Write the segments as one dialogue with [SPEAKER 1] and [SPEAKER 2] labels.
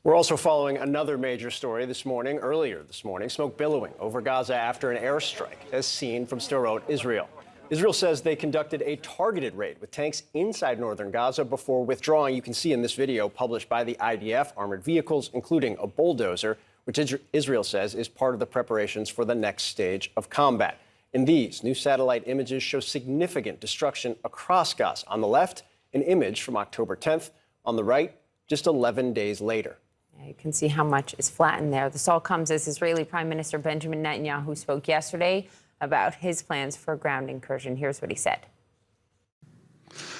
[SPEAKER 1] We're also following another major story earlier this morning, smoke billowing over Gaza after an airstrike, as seen from Sderot, Israel. Israel says they conducted a targeted raid with tanks inside northern Gaza before withdrawing. You can see in this video published by the IDF armored vehicles, including a bulldozer, which Israel says is part of the preparations for the next stage of combat. In these new satellite images show significant destruction across Gaza. On the left, an image from October 10th. On the right, just 11 days later.
[SPEAKER 2] You can see how much is flattened there. This all comes as Israeli Prime Minister Benjamin Netanyahu spoke yesterday about his plans for a ground incursion. Here's what he said.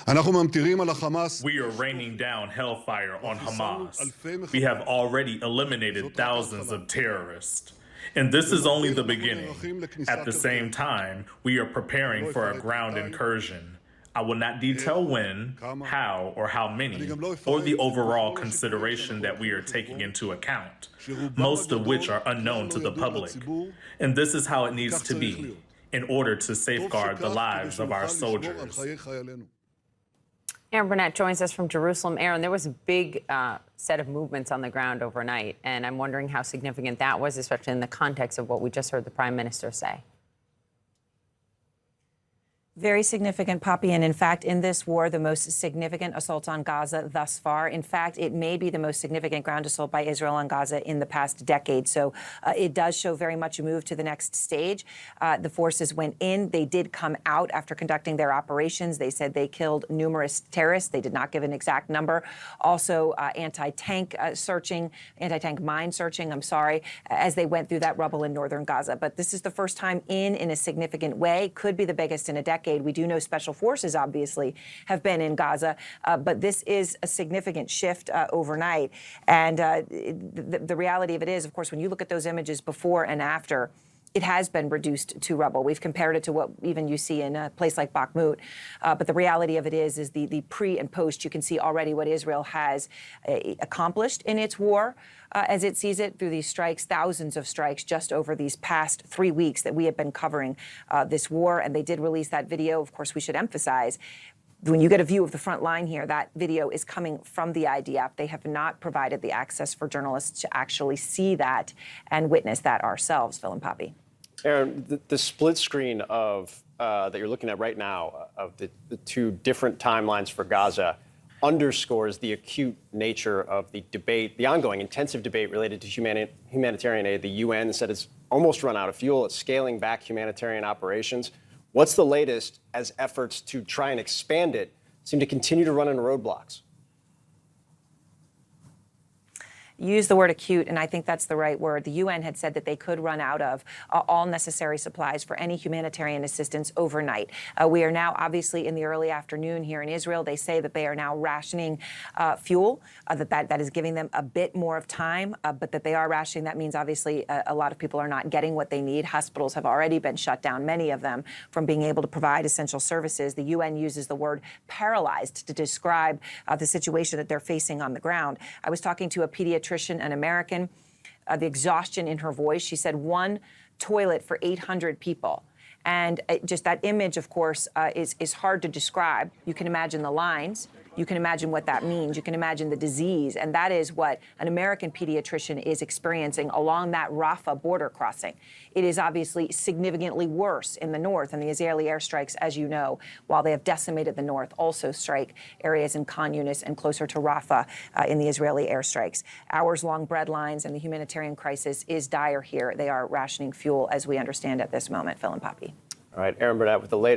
[SPEAKER 3] We are raining down hellfire on Hamas. We have already eliminated thousands of terrorists. And this is only the beginning. At the same time, we are preparing for a ground incursion. I will not detail when, how, or how many, or the overall consideration that we are taking into account, most of which are unknown to the public. And this is how it needs to be, in order to safeguard the lives of our soldiers.
[SPEAKER 2] Aaron Burnett joins us from Jerusalem. Aaron, there was a big set of movements on the ground overnight, and I'm wondering how significant that was, especially in the context of what we just heard the Prime Minister say.
[SPEAKER 4] Very significant, Poppy, and in fact, in this war, the most significant assault on Gaza thus far. In fact, it may be the most significant ground assault by Israel on Gaza in the past decade. So it does show very much a move to the next stage. The forces went in. They did come out after conducting their operations. They said they killed numerous terrorists. They did not give an exact number. Also, anti-tank mine searching, as they went through that rubble in northern Gaza. But this is the first time in a significant way. Could be the biggest in a decade. We do know special forces, obviously, have been in Gaza, but this is a significant shift overnight. And the reality of it is, of course, when you look at those images before and after, it has been reduced to rubble. We've compared it to what even you see in a place like Bakhmut. But the reality of it is the pre and post. You can see already what Israel has accomplished in its war as it sees it through these strikes, thousands of strikes just over these past 3 weeks that we have been covering this war. And they did release that video. Of course, we should emphasize, when you get a view of the front line here, that video is coming from the IDF. They have not provided the access for journalists to actually see that and witness that ourselves, Phil and Poppy.
[SPEAKER 1] Aaron, the split screen of that you're looking at right now of the two different timelines for Gaza underscores the acute nature of the debate, the ongoing intensive debate related to humanitarian aid. The UN said it's almost run out of fuel. It's scaling back humanitarian operations. What's the latest as efforts to try and expand it seem to continue to run into roadblocks?
[SPEAKER 4] You use the word acute, and I think that's the right word. The UN had said that they could run out of all necessary supplies for any humanitarian assistance overnight. We are now obviously in the early afternoon here in Israel. They say that they are now rationing fuel, that is giving them a bit more of time, but that they are rationing. That means obviously a lot of people are not getting what they need. Hospitals have already been shut down, many of them, from being able to provide essential services. The UN uses the word paralyzed to describe the situation that they're facing on the ground. I was talking to a pediatrician, an American, the exhaustion in her voice. She said 1 toilet for 800 people. And just that image, of course, is hard to describe. You can imagine the lines. You can imagine what that means. You can imagine the disease. And that is what an American pediatrician is experiencing along that Rafah border crossing. It is obviously significantly worse in the north. And the Israeli airstrikes, as you know, while they have decimated the north, also strike areas in Khan Yunis and closer to Rafah in the Israeli airstrikes. Hours-long bread lines, and the humanitarian crisis is dire here. They are rationing fuel, as we understand at this moment. Phil and Poppy.
[SPEAKER 1] All right, Aaron Burnett with the latest.